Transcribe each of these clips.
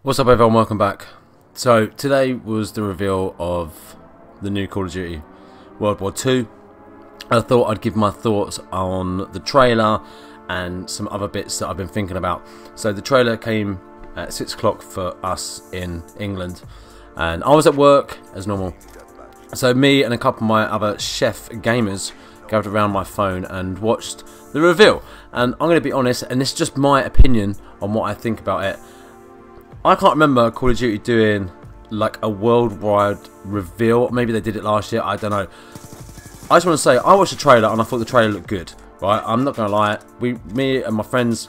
What's up everyone, welcome back. So today was the reveal of the new Call of Duty World War II. I thought I'd give my thoughts on the trailer and some other bits that I've been thinking about. So the trailer came at 6 o'clock for us in England and I was at work as normal. So me and a couple of my other chef gamers gathered around my phone and watched the reveal. And I'm going to be honest, and this is just my opinion on what I think about it. I can't remember Call of Duty doing like a worldwide reveal. Maybe they did it last year, I don't know. I just want to say, I watched the trailer and I thought the trailer looked good, right? I'm not going to lie. Me and my friends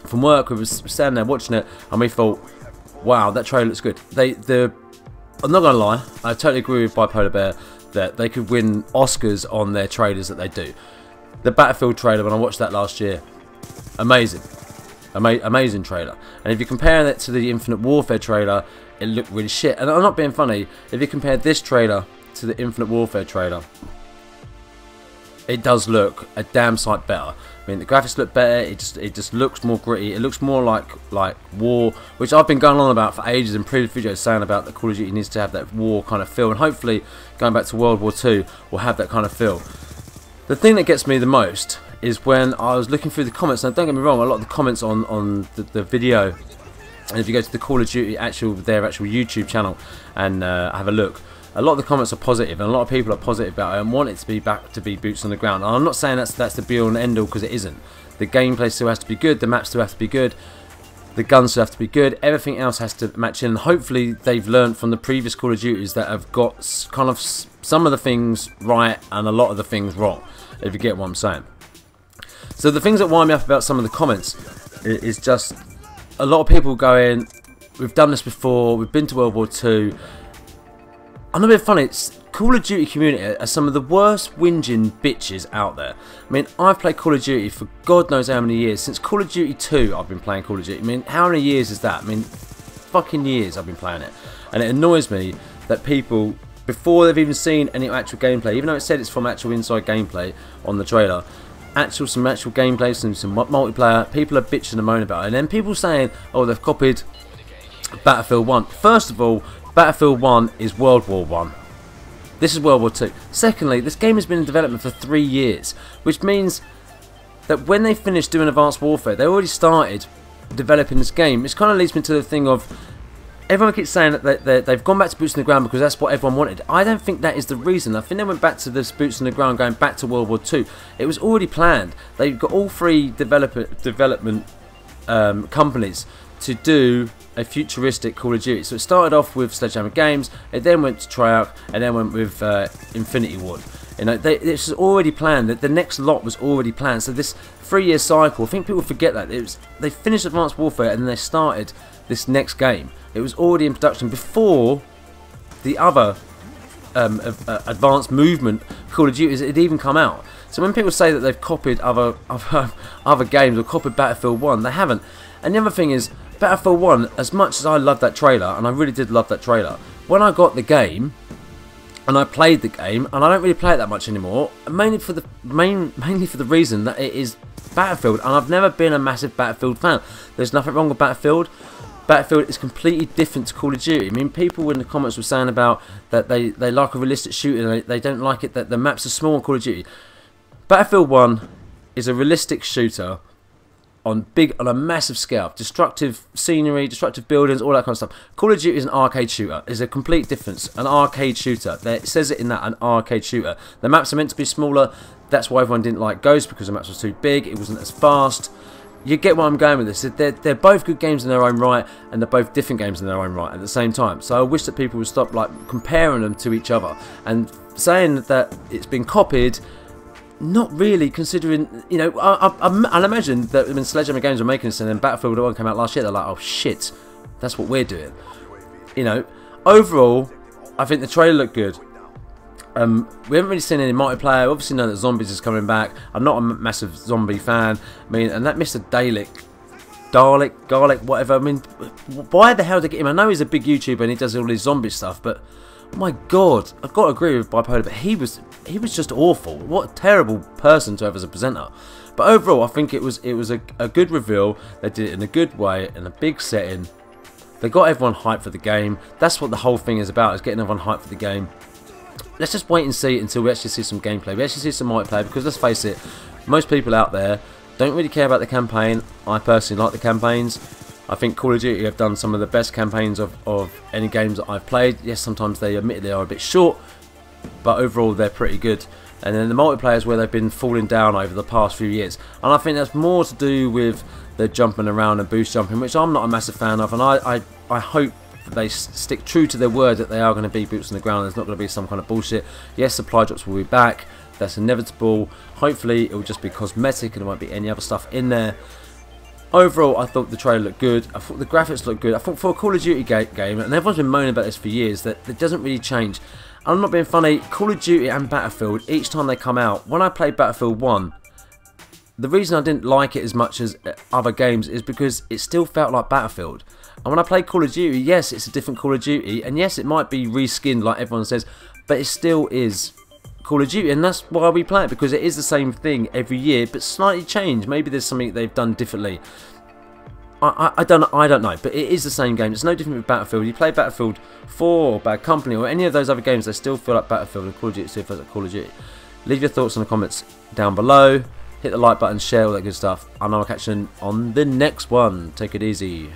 from work, we were standing there watching it and we thought, wow, that trailer looks good. I'm not going to lie, I totally agree with Bipolar Bear that they could win Oscars on their trailers that they do. The Battlefield trailer, when I watched that last year, amazing. Amazing trailer. And if you compare it to the Infinite Warfare trailer, it looked really shit. And I'm not being funny, if you compare this trailer to the Infinite Warfare trailer, it does look a damn sight better. I mean, the graphics look better, it just looks more gritty, it looks more like war, which I've been going on about for ages in previous videos, saying about that Call of Duty needs to have that war kind of feel, and hopefully going back to World War II will have that kind of feel. The thing that gets me the most is when I was looking through the comments, and don't get me wrong, a lot of the comments on the video, and if you go to the Call of Duty their actual YouTube channel and have a look, a lot of the comments are positive, and a lot of people are positive about it and want it to be back to be boots on the ground. And I'm not saying that's the be all and end all, because it isn't. The gameplay still has to be good, the maps still have to be good, the guns still have to be good, everything else has to match in. And hopefully they've learned from the previous Call of Duties that have got kind of some of the things right and a lot of the things wrong, if you get what I'm saying. So the things that wind me up about some of the comments is just a lot of people going, we've done this before, we've been to World War II. I'm a bit funny, it's Call of Duty community are some of the worst whinging bitches out there. I mean, I've played Call of Duty for God knows how many years. Since Call of Duty 2 I've been playing Call of Duty. I mean, how many years is that? I mean, fucking years I've been playing it. And it annoys me that people, before they've even seen any actual gameplay, even though it said it's from actual inside gameplay on the trailer, some actual gameplay, some multiplayer, people are bitching and moaning about it. And then people saying, oh, they've copied Battlefield 1. First of all, Battlefield 1 is World War 1. This is World War 2. Secondly, this game has been in development for 3 years, which means that when they finished doing Advanced Warfare, they already started developing this game. Which kind of leads me to the thing of, everyone keeps saying that they've gone back to boots on the ground because that's what everyone wanted. I don't think that is the reason. I think they went back to this boots on the ground, going back to World War II. It was already planned. They've got all three development companies to do a futuristic Call of Duty. So it started off with Sledgehammer Games, it then went to Treyarch, and then went with Infinity Ward. You know, this was already planned. The next lot was already planned. So this 3-year cycle, I think people forget that they finished Advanced Warfare and then they started this next game. It was already in production before the other advanced movement Call of Duty had even come out. So when people say that they've copied other games or copied Battlefield 1, they haven't. And the other thing is, Battlefield 1, as much as I love that trailer, and I really did love that trailer, when I got the game and I played the game, and I don't really play it that much anymore, mainly for the reason that it is Battlefield, and I've never been a massive Battlefield fan. There's nothing wrong with Battlefield. Battlefield is completely different to Call of Duty. I mean, people in the comments were saying about that they like a realistic shooter, and they don't like it that the maps are small in Call of Duty. Battlefield 1 is a realistic shooter on a massive scale, destructive scenery, destructive buildings, all that kind of stuff. Call of Duty is an arcade shooter. It's a complete difference. An arcade shooter. It says it in that, an arcade shooter. The maps are meant to be smaller. That's why everyone didn't like Ghost, because the maps were too big. It wasn't as fast. You get where I'm going with this. They're both good games in their own right, and they're both different games in their own right at the same time. So I wish that people would stop like comparing them to each other and saying that it's been copied. Not really, considering, you know, I'll imagine that when Sledgehammer Games were making this and then Battlefield 1 came out last year, they're like, oh shit, that's what we're doing. You know, overall, I think the trailer looked good. We haven't really seen any multiplayer. Obviously know that Zombies is coming back. I'm not a massive zombie fan. I mean, and that Mr. Garlic, whatever. I mean, why the hell did they get him? I know he's a big YouTuber and he does all this zombie stuff, but my God, I've got to agree with Bipolar, but he was just awful. What a terrible person to have as a presenter. But overall, I think it was a good reveal. They did it in a good way, in a big setting. They got everyone hyped for the game. That's what the whole thing is about, is getting everyone hyped for the game. Let's just wait and see until we actually see some gameplay. We actually see some multiplayer, because let's face it, most people out there don't really care about the campaign. I personally like the campaigns. I think Call of Duty have done some of the best campaigns of any games that I've played. Yes, sometimes they admittedly are a bit short, but overall they're pretty good. And then the multiplayer is where they've been falling down over the past few years. And I think that's more to do with the jumping around and boost jumping, which I'm not a massive fan of. And I hope that they stick true to their word that they are going to be boots on the ground. There's not going to be some kind of bullshit. Yes, supply drops will be back. That's inevitable. Hopefully it will just be cosmetic and there won't be any other stuff in there. Overall, I thought the trailer looked good. I thought the graphics looked good. I thought for a Call of Duty game, and everyone's been moaning about this for years, that it doesn't really change. I'm not being funny, Call of Duty and Battlefield, each time they come out, when I played Battlefield 1, the reason I didn't like it as much as other games is because it still felt like Battlefield. And when I played Call of Duty, yes, it's a different Call of Duty, and yes, it might be reskinned like everyone says, but it still is Call of Duty, and that's why we play it, because it is the same thing every year, but slightly changed. Maybe there's something they've done differently. I don't know, but it is the same game. It's no different with Battlefield. You play Battlefield 4 or Bad Company or any of those other games, they still feel like Battlefield, and Call of Duty still feels like Call of Duty. Leave your thoughts in the comments down below. Hit the like button, share all that good stuff, and I'll catch you on the next one. Take it easy.